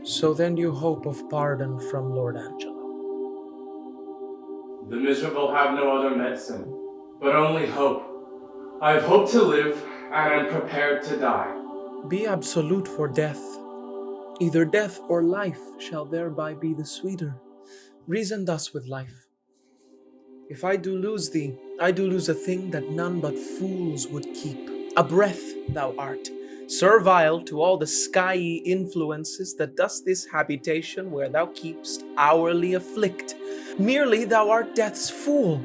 So then you hope of pardon from Lord Angelo. The miserable have no other medicine, but only hope. I have hope to live, and am prepared to die. Be absolute for death. Either death or life shall thereby be the sweeter. Reason thus with life. If I do lose thee, I do lose a thing that none but fools would keep. A breath thou art, servile to all the skyey influences that does this habitation where thou keepst hourly afflict. Merely thou art death's fool.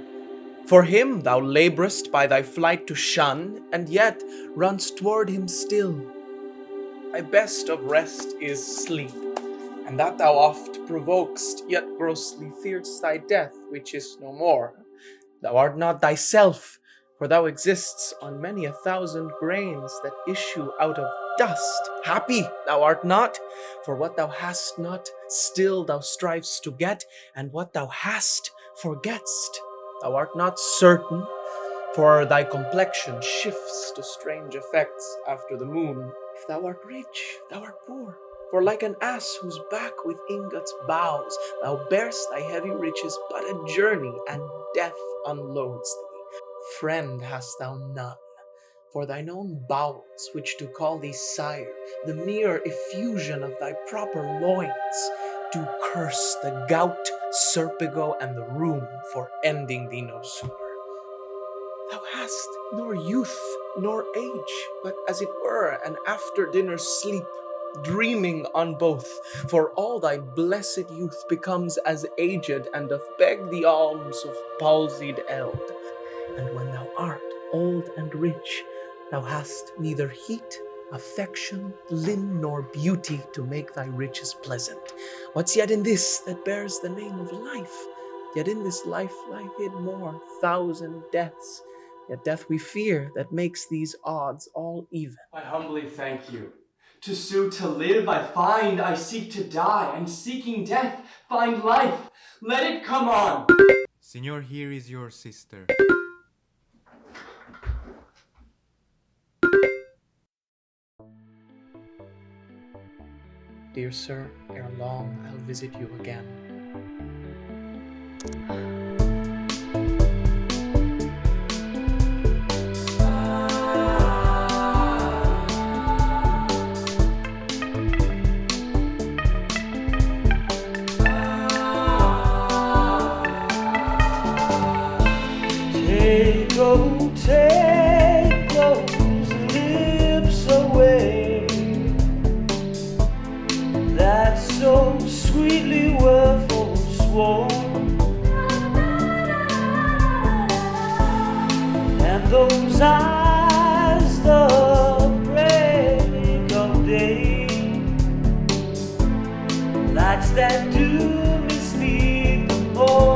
For him thou labourest by thy flight to shun, and yet runst toward him still. Thy best of rest is sleep, and that thou oft provokest, yet grossly fear'st thy death, which is no more. Thou art not thyself, for thou exists on many 1,000 grains that issue out of dust. Happy thou art not, for what thou hast not, still thou strivest to get, and what thou hast, forgett'st. Thou art not certain, for thy complexion shifts to strange effects after the moon. If thou art rich, thou art poor. For like an ass whose back with ingots bows, thou bearst thy heavy riches but a journey, and death unloads thee. Friend hast thou none, for thine own bowels, which do call thee sire, the mere effusion of thy proper loins, do curse the gout, serpigo, and the rheum for ending thee no sooner. Thou hast nor youth nor age, but as it were an after-dinner sleep, dreaming on both, for all thy blessed youth becomes as aged, and doth beg the alms of palsied eld. And when thou art old and rich, thou hast neither heat, affection, limb, nor beauty to make thy riches pleasant. What's yet in this that bears the name of life? Yet in this life lie hid more 1,000 deaths. Yet death we fear that makes these odds all even. I humbly thank you. To sue to live I find, I seek to die, and seeking death, find life. Let it come on. Signor, here is your sister. Dear sir, ere long I'll visit you again. Take those lips away that so sweetly were forsworn, and those eyes the break of day, lights that do mislead the morn.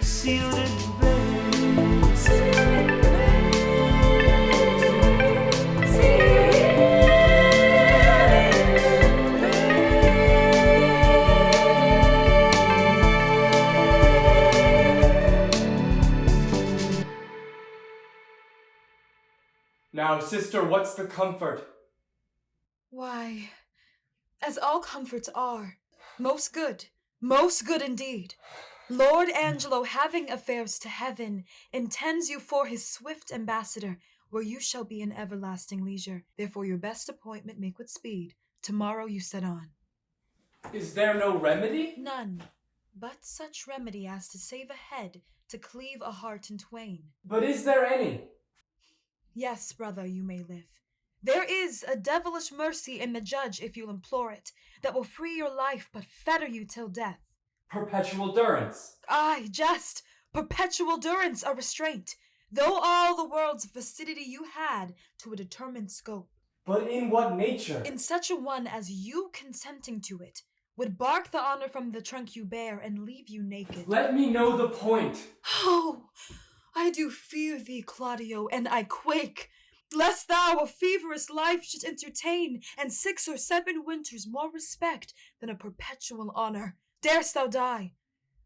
Sealed in vain. Now, sister, what's the comfort? Why, as all comforts are, most good indeed. Lord Angelo, having affairs to heaven, intends you for his swift ambassador, where you shall be in everlasting leisure. Therefore your best appointment make with speed. Tomorrow you set on. Is there no remedy? None, but such remedy as to save a head, to cleave a heart in twain. But is there any? Yes, brother, you may live. There is a devilish mercy in the judge, if you'll implore it, that will free your life but fetter you till death. Perpetual durance. Aye, just perpetual durance, a restraint, though all the world's facidity you had to a determined scope. But in what nature? In such a one as you consenting to it would bark the honor from the trunk you bear and leave you naked. Let me know the point. Oh, I do fear thee, Claudio, and I quake. lest thou a feverous life should entertain, and 6 or 7 winters more respect than a perpetual honor. Darest thou die?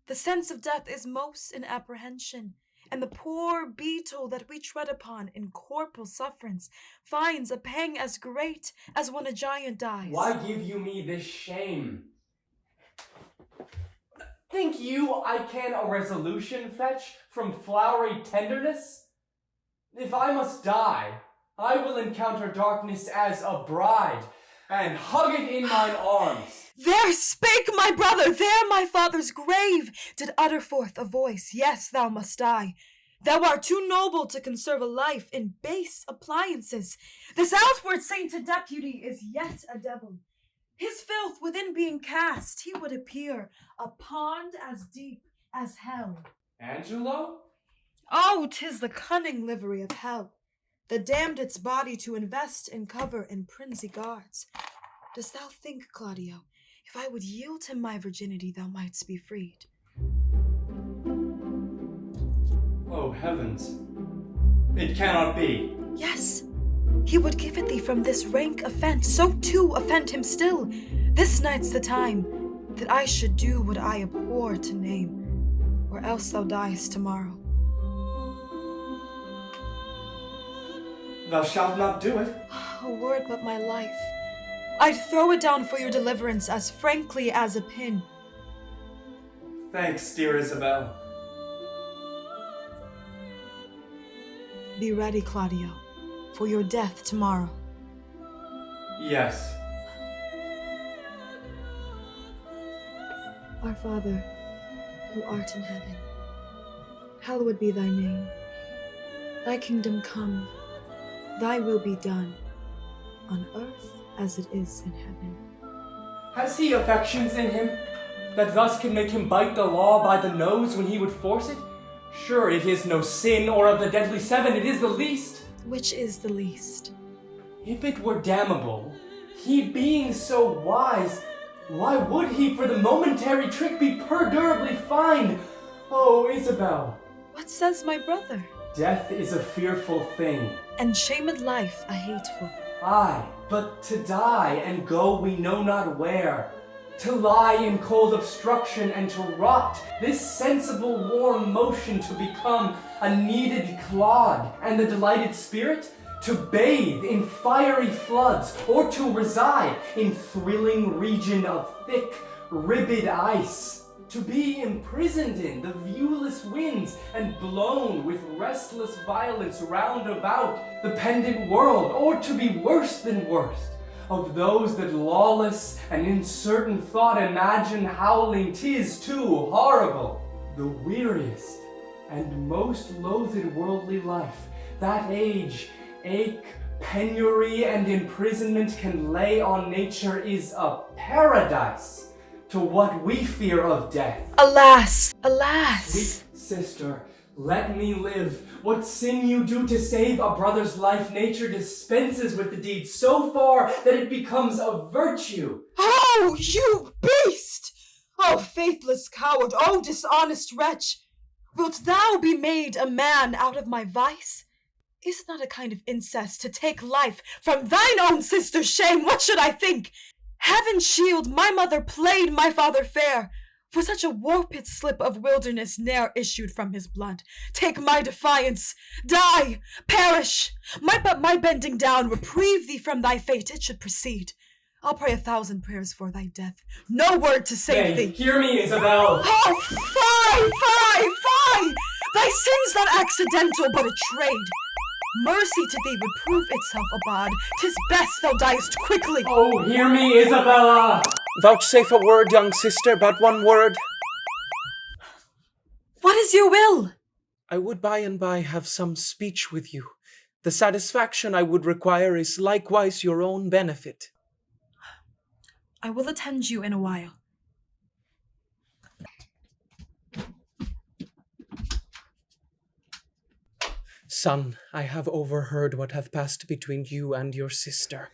The sense of death is most in apprehension, and the poor beetle that we tread upon in corporal sufferance finds a pang as great as when a giant dies. Why give you me this shame? Think you I can a resolution fetch from flowery tenderness? If I must die, I will encounter darkness as a bride, and hug it in mine arms. There spake my brother, there my father's grave did utter forth a voice, yes, thou must die. Thou art too noble to conserve a life in base appliances. This outward sainted deputy is yet a devil. His filth within being cast, he would appear a pond as deep as hell. Angelo? Oh, 'tis the cunning livery of hell, that damned its body to invest in cover in princely guards. Dost thou think, Claudio, if I would yield him my virginity, thou mightst be freed? Oh, heavens. It cannot be. Yes, he would give it thee from this rank offence, so too offend him still. This night's the time that I should do what I abhor to name, or else thou diest tomorrow. Thou shalt not do it. A word but my life. I'd throw it down for your deliverance as frankly as a pin. Thanks, dear Isabel. Be ready, Claudio, for your death tomorrow. Yes. Our Father, who art in heaven, hallowed be thy name. Thy kingdom come, thy will be done, on earth as it is in heaven. Has he affections in him that thus can make him bite the law by the nose when he would force it? Sure, it is no sin, or of the deadly 7 it is the least. Which is the least? If it were damnable, he being so wise, why would he for the momentary trick be perdurably fined? Oh, Isabel. What says my brother? Death is a fearful thing. And shamed life a hateful. Aye, but to die and go we know not where. To lie in cold obstruction and to rot, this sensible warm motion to become a kneaded clod, and the delighted spirit to bathe in fiery floods, or to reside in thrilling region of thick, ribbed ice, to be imprisoned in the viewless winds and blown with restless violence round about the pendant world, or to be worse than worst, of those that lawless and in certain thought imagine howling 'tis too horrible. The weariest and most loathed worldly life, that age, ache, penury, and imprisonment can lay on nature is a paradise to what we fear of death. Alas, alas! Sweet sister, let me live. What sin you do to save a brother's life, nature dispenses with the deed so far that it becomes a virtue. Oh, you beast! Oh, faithless coward! Oh, dishonest wretch! Wilt thou be made a man out of my vice? Is it not a kind of incest to take life from thine own sister's shame? What should I think? Heaven shield, my mother played my father fair, for such a warped slip of wilderness ne'er issued from his blood. Take my defiance, die, perish, might but my bending down reprieve thee from thy fate, it should proceed. I'll pray 1,000 prayers for thy death, no word to save Nay, thee. hear me, Isabel. Oh, fie! Thy sin's not accidental, but a trade. Mercy to thee would prove itself abad. 'Tis best thou diest quickly. Oh, hear me, Isabella. Vouchsafe a word, young sister, but one word. What is your will? I would by and by have some speech with you. The satisfaction I would require is likewise your own benefit. I will attend you in a while. Son, I have overheard what hath passed between you and your sister.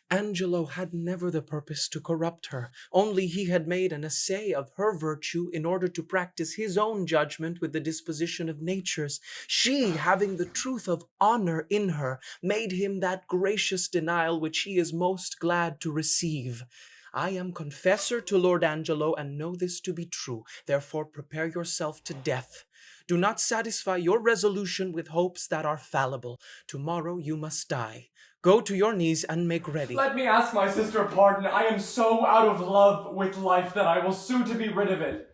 Angelo had never the purpose to corrupt her, only he had made an essay of her virtue in order to practice his own judgment with the disposition of natures. She, having the truth of honor in her, made him that gracious denial which he is most glad to receive. I am confessor to Lord Angelo, and know this to be true. Therefore prepare yourself to death. Do not satisfy your resolution with hopes that are fallible. Tomorrow you must die. Go to your knees and make ready. Let me ask my sister pardon. I am so out of love with life that I will soon to be rid of it.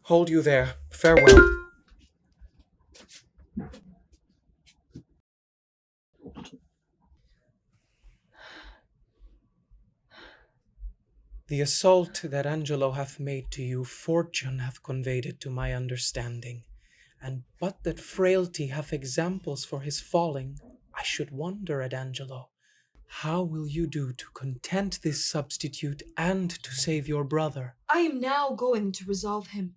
Hold you there. Farewell. The assault that Angelo hath made to you, fortune hath conveyed it to my understanding. And but that frailty hath examples for his falling, I should wonder at Angelo. How will you do to content this substitute and to save your brother? I am now going to resolve him.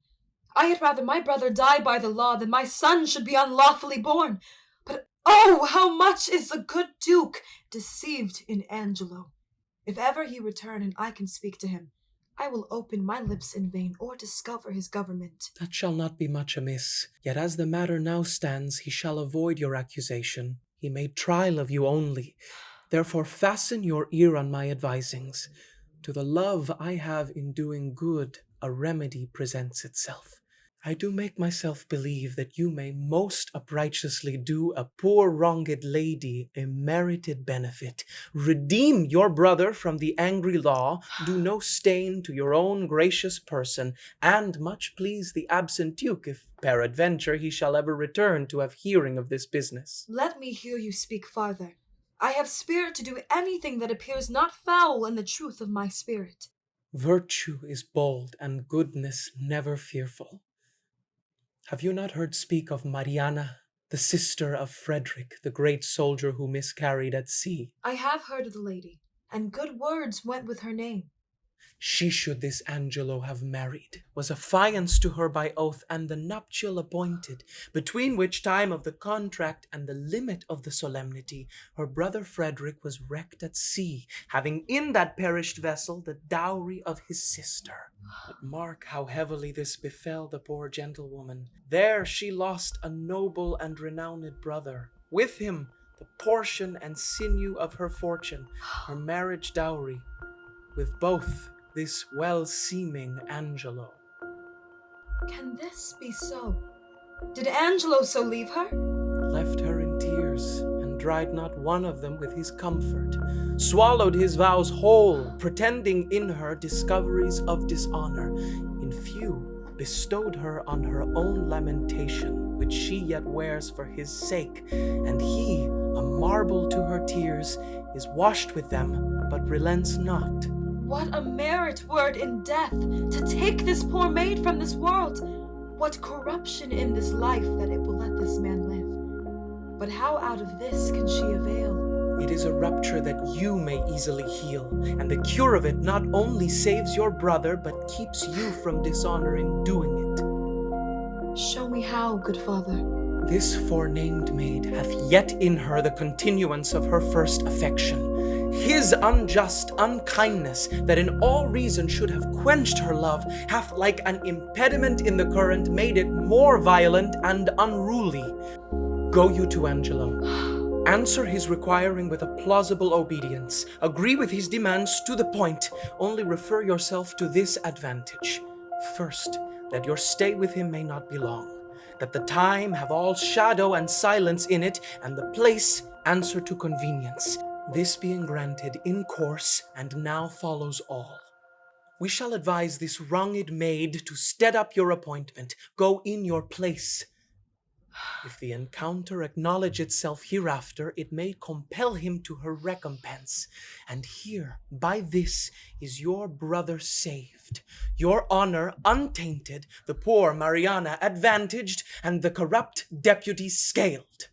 I had rather my brother die by the law than my son should be unlawfully born. But oh, how much is the good Duke deceived in Angelo! If ever he return and I can speak to him, I will open my lips in vain or discover his government. That shall not be much amiss. Yet as the matter now stands, he shall avoid your accusation. He made trial of you only. Therefore fasten your ear on my advisings. To the love I have in doing good, a remedy presents itself. I do make myself believe that you may most uprighteously do a poor wronged lady a merited benefit. Redeem your brother from the angry law, do no stain to your own gracious person, and much please the absent duke, if peradventure he shall ever return to have hearing of this business. Let me hear you speak farther. I have spirit to do anything that appears not foul in the truth of my spirit. Virtue is bold, and goodness never fearful. Have you not heard speak of Mariana, the sister of Frederick, the great soldier who miscarried at sea? I have heard of the lady, and good words went with her name. She should this Angelo have married, was affianced to her by oath, and the nuptial appointed, between which time of the contract and the limit of the solemnity, her brother Frederick was wrecked at sea, having in that perished vessel the dowry of his sister. But mark how heavily this befell the poor gentlewoman. There she lost a noble and renowned brother. With him the portion and sinew of her fortune, her marriage dowry, with both this well-seeming Angelo. Can this be so? Did Angelo so leave her? Left her in tears, and dried not one of them with his comfort, swallowed his vows whole, pretending in her discoveries of dishonor, in few bestowed her on her own lamentation, which she yet wears for his sake, and he, a marble to her tears, is washed with them, but relents not. What a merit were it in death to take this poor maid from this world! What corruption in this life that it will let this man live! But how out of this can she avail? It is a rupture that you may easily heal, and the cure of it not only saves your brother, but keeps you from dishonoring doing it. Show me how, good father. This forenamed maid hath yet in her the continuance of her first affection. His unjust unkindness, that in all reason should have quenched her love, hath like an impediment in the current made it more violent and unruly. Go you to Angelo. Answer his requiring with a plausible obedience. Agree with his demands to the point. Only refer yourself to this advantage. First, that your stay with him may not be long, that the time have all shadow and silence in it, and the place answer to convenience. This being granted in course, and now follows all. We shall advise this wronged maid to stead up your appointment. Go in your place. If the encounter acknowledge itself hereafter, it may compel him to her recompense. And here, by this, is your brother saved, your honor untainted, the poor Mariana advantaged, and the corrupt deputy scaled.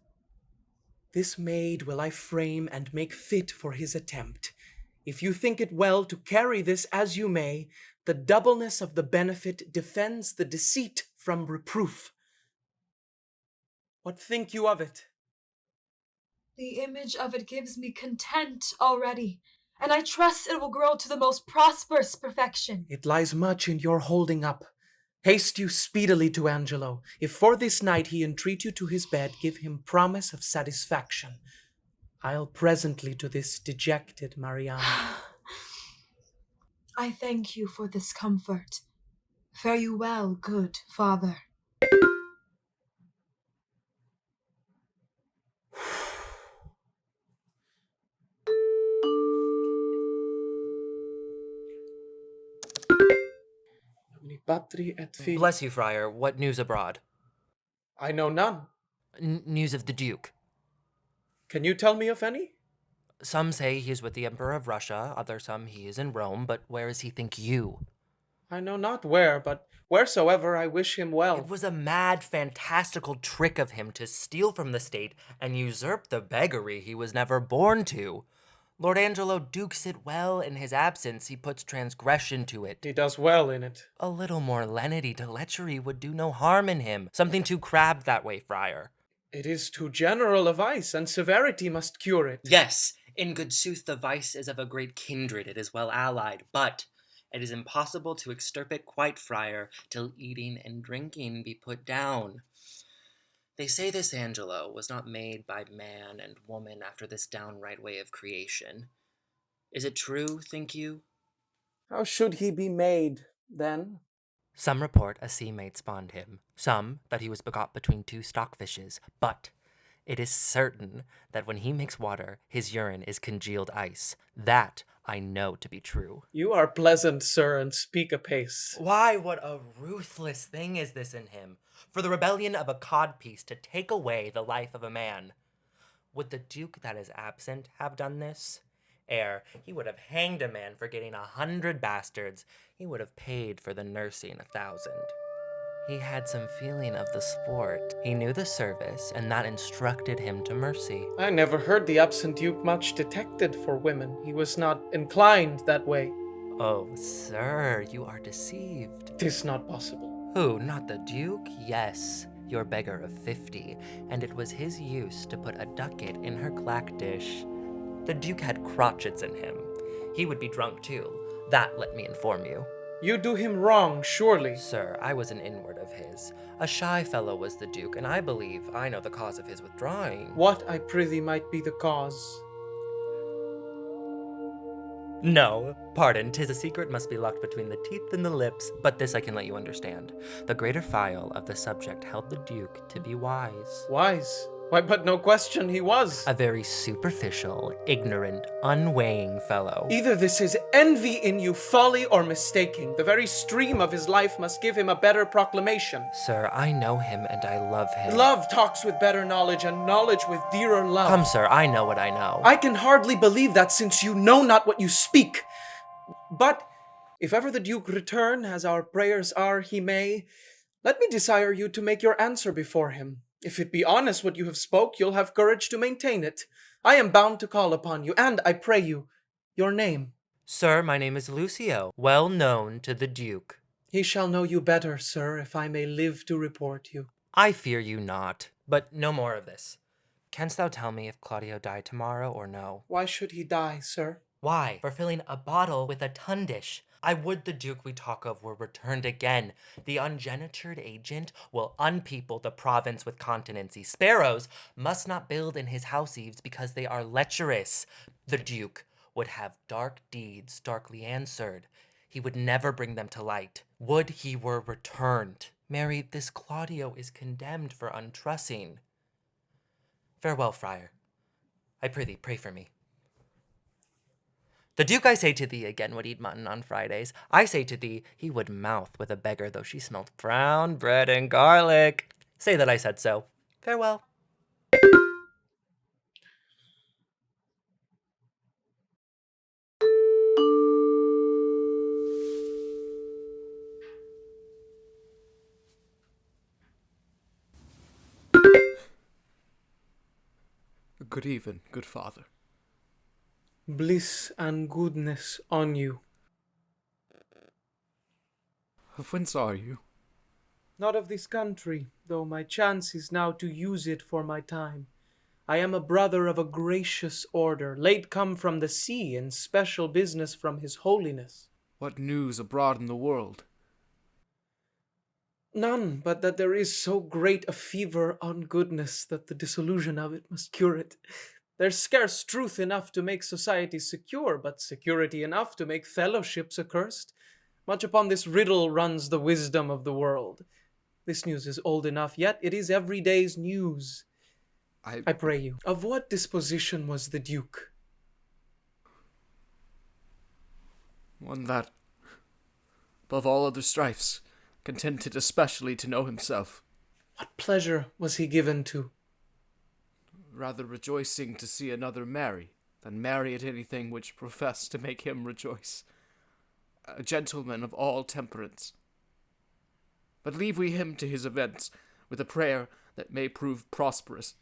This maid will I frame and make fit for his attempt. If you think it well to carry this as you may, the doubleness of the benefit defends the deceit from reproof. What think you of it? The image of it gives me content already, and I trust it will grow to the most prosperous perfection. It lies much in your holding up. Haste you speedily to Angelo. If for this night he entreat you to his bed, give him promise of satisfaction. I'll presently to this dejected Mariana. I thank you for this comfort. Fare you well, good father. Omni patri et filii. Bless you, Friar. What news abroad? I know none. News of the Duke. Can you tell me of any? Some say he is with the Emperor of Russia, others some he is in Rome, but where is he, think you? I know not where, but wheresoever I wish him well. It was a mad, fantastical trick of him to steal from the state and usurp the beggary he was never born to. Lord Angelo dukes it well in his absence. He puts transgression to it. He does well in it. A little more lenity to lechery would do no harm in him. Something too crabbed that way, Friar. It is too general a vice, and severity must cure it. Yes, in good sooth the vice is of a great kindred, it is well allied, but it is impossible to extirpate quite, Friar, till eating and drinking be put down. They say this Angelo was not made by man and woman after this downright way of creation. Is it true, think you? How should he be made, then? Some report a sea maid spawned him, some that he was begot between two stockfishes, but it is certain that when he makes water, his urine is congealed ice. That I know to be true. You are pleasant, sir, and speak apace. Why, what a ruthless thing is this in him, for the rebellion of a codpiece to take away the life of a man. Would the Duke that is absent have done this? Ere he would have hanged a man for getting 100 bastards, he would have paid for the nursing 1,000. He had some feeling of the sport. He knew the service, and that instructed him to mercy. I never heard the absent duke much detected for women. He was not inclined that way. Oh, sir, you are deceived. 'Tis not possible. Who, not the Duke? Yes, your beggar of 50, and it was his use to put a ducat in her clack dish. The Duke had crotchets in him. He would be drunk too. That let me inform you. You do him wrong, surely. Sir, I was an inward of his. A shy fellow was the Duke, and I believe I know the cause of his withdrawing. What, I prithee, might be the cause? No, pardon, 'tis a secret must be locked between the teeth and the lips, but this I can let you understand. The greater file of the subject held the Duke to be wise. Wise? Why, but no question he was. A very superficial, ignorant, unweighing fellow. Either this is envy in you, folly, or mistaking. The very stream of his life must give him a better proclamation. Sir, I know him and I love him. Love talks with better knowledge, and knowledge with dearer love. Come, sir, I know what I know. I can hardly believe that, since you know not what you speak. But if ever the Duke return, as our prayers are he may, let me desire you to make your answer before him. If it be honest what you have spoke, you'll have courage to maintain it. I am bound to call upon you, and I pray you, your name. Sir, my name is Lucio, well known to the Duke. He shall know you better, sir, if I may live to report you. I fear you not, but no more of this. Canst thou tell me if Claudio die tomorrow or no? Why should he die, sir? Why? For filling a bottle with a tundish. I would the Duke we talk of were returned again. The ungenitured agent will unpeople the province with continency. Sparrows must not build in his house eaves because they are lecherous. The Duke would have dark deeds darkly answered. He would never bring them to light. Would he were returned. Mary, this Claudio is condemned for untrussing. Farewell, friar. I prithee, pray for me. The Duke, I say to thee, again would eat mutton on Fridays. I say to thee, he would mouth with a beggar, though she smelt brown bread and garlic. Say that I said so. Farewell. Good even, good father. Bliss and goodness on you. Of whence are you? Not of this country, though my chance is now to use it for my time. I am a brother of a gracious order, late come from the sea in special business from his holiness. What news abroad in the world? None, but that there is so great a fever on goodness that the dissolution of it must cure it. There's scarce truth enough to make society secure, but security enough to make fellowships accursed. Much upon this riddle runs the wisdom of the world. This news is old enough, yet it is every day's news. I pray you, of what disposition was the Duke? One that, above all other strifes, contented especially to know himself. What pleasure was he given to? Rather rejoicing to see another marry, than marry at anything which professed to make him rejoice. A gentleman of all temperance. But leave we him to his events, with a prayer that may prove prosperous.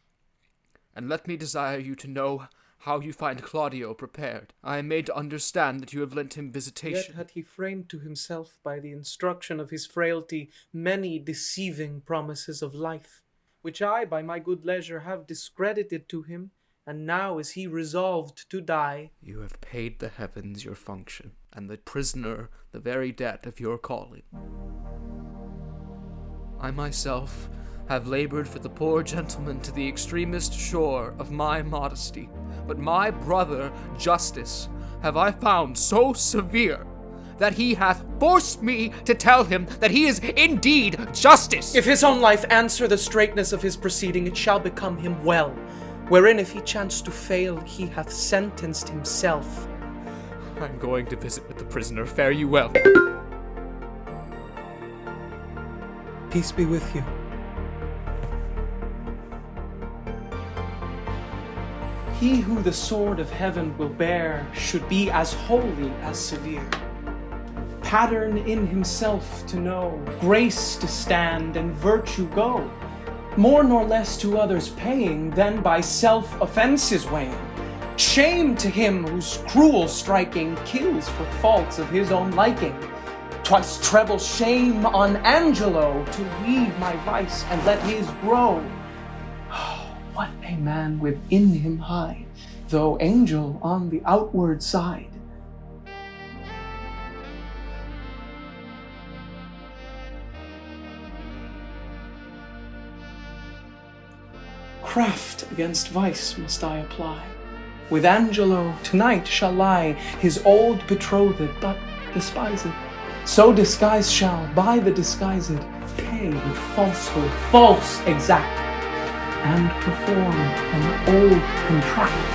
And let me desire you to know how you find Claudio prepared. I am made to understand that you have lent him visitation. Yet had he framed to himself by the instruction of his frailty many deceiving promises of life, which I by my good leisure have discredited to him, and now is he resolved to die. You have paid the heavens your function, and the prisoner the very debt of your calling. I myself have labored for the poor gentleman to the extremest shore of my modesty, but my brother Justice have I found so severe that he hath forced me to tell him that he is indeed Justice. If his own life answer the straightness of his proceeding, it shall become him well, wherein if he chance to fail, he hath sentenced himself. I am going to visit with the prisoner. Fare you well. Peace be with you. He who the sword of heaven will bear should be as holy as severe. Pattern in himself to know, grace to stand, and virtue go, more nor less to others paying than by self-offences weighing. Shame to him whose cruel striking kills for faults of his own liking. Twice treble shame on Angelo to leave my vice and let his grow. What a man within him hide, though angel on the outward side. Craft against vice must I apply. With Angelo tonight shall lie his old betrothed, but despised. So disguised shall, by the disguised, pay with falsehood, false exact, and perform an old contract.